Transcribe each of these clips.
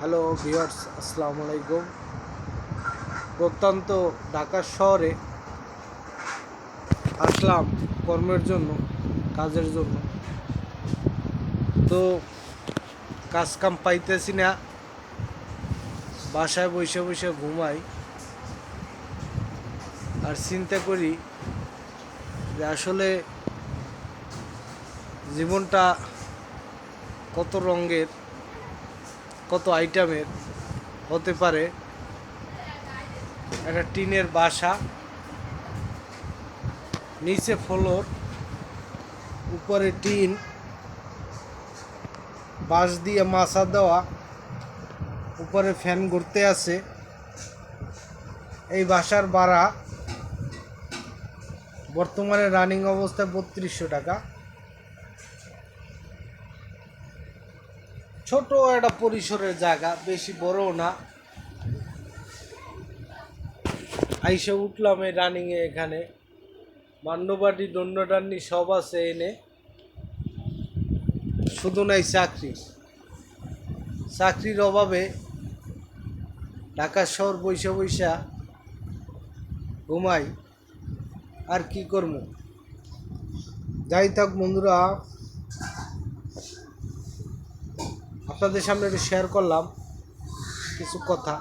Hello viewers, আসসালামু আলাইকুম। প্রত্যন্ত ঢাকা শহরে আসলাম কর্মের জন্য, কাজের জন্য। তো কাজ কাম পাইতেছি না, বাসায় বসে বসে ঘুমাই আর চিন্তা করি যে আসলে জীবনটা কত রঙের, কত আইটেমের হতে পারে। একটা টিনের বাসা, নিচে ফ্লোর, উপরে টিন, বাঁশ দিয়ে মাচা দেওয়া, উপরে ফ্যান ঘুরতে আছে। এই বাসার ভাড়া বর্তমানে রানিং অবস্থায় 3200 টাকা। ছোট একটা পরিসরের জায়গা, বেশি বড়ও না। আইসে উঠলাম এই রানিংয়ে, এখানে মান্যবাড়ি দণ্ডটান্নি সব আছে এনে, শুধু নাই চাকরির অভাবে ঢাকা শহর বৈশা বৈশা ঘুমাই। আর কি করব, যাই থাক বন্ধুরা, আপনাদের সামনে একটু শেয়ার করলাম কিছু কথা।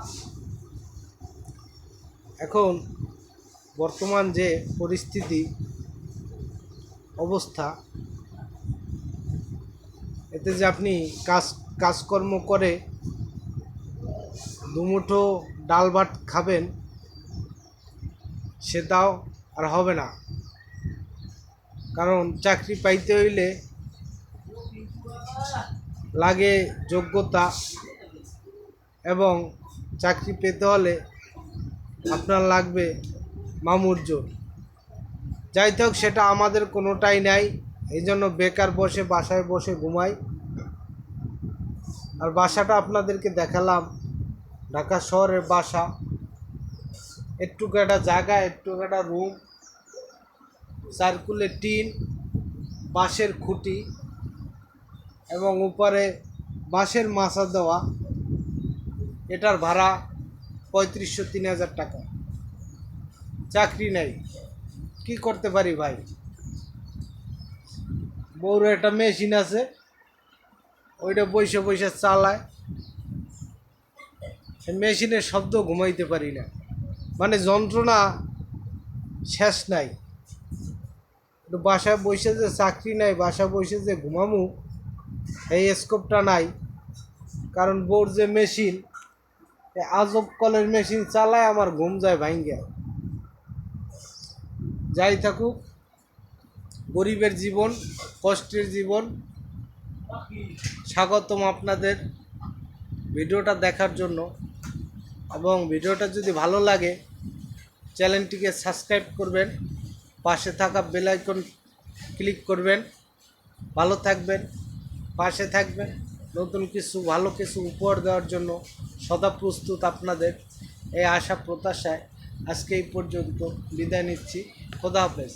এখন বর্তমান যে পরিস্থিতি অবস্থা, এতে যে আপনি কাজকর্ম করে দুমুঠো ডাল ভাত খাবেন, সেটাও আর হবে না। কারণ চাকরি পাইতে হইলে লাগে যোগ্যতা, এবং চাকরি পেতে হলে আপনার লাগবে মামুর জোর। যাই হোক, সেটা আমাদের কোনোটাই নাই। এই জন্য বেকার বসে বাসায় বসে ঘুমাই। আর বাসাটা আপনাদেরকে দেখালাম, ঢাকা শহরের বাসা। একটু একটা জায়গা, একটু একটা রুম, সার্কুলের টিন, বাঁশের খুঁটি এবং উপরে বাঁশের মাচা দেওয়া। এটার ভাড়া 3500-3000 টাকা। চাকরি নেই, কি করতে পারি ভাই? বউর একটা মেশিন আছে, ওইটা বসে বসে চালায়। মেশিনের শব্দ ঘুমাইতে পারি না, মানে যন্ত্রণা শেষ নাই। বাসায় বসে যে চাকরি নাই, বাসায় বসে যে ঘুমামু, এই স্কোপটা নাই। কারণ বউর যে মেশিন, আজব কলের মেশিন চালায়, আমার ঘুম যায় ভাঙ্গা। যাই থাকুক, গরিবের জীবন, কষ্টের জীবন। স্বাগতম আপনাদের ভিডিওটা দেখার জন্য। এবং ভিডিওটা যদি ভালো লাগে, চ্যানেলটিকে সাবস্ক্রাইব করবেন, পাশে থাকা বেল আইকন ক্লিক করবেন। ভালো থাকবেন, পাশে থাকবেন। নতুন কিছু, ভালো কিছু উপহার দেওয়ার জন্য সদা প্রস্তুত আপনাদের এই আশা প্রত্যাশায় আজকে এই পর্যন্ত বিদায় নিচ্ছি। খোদা হাফেজ।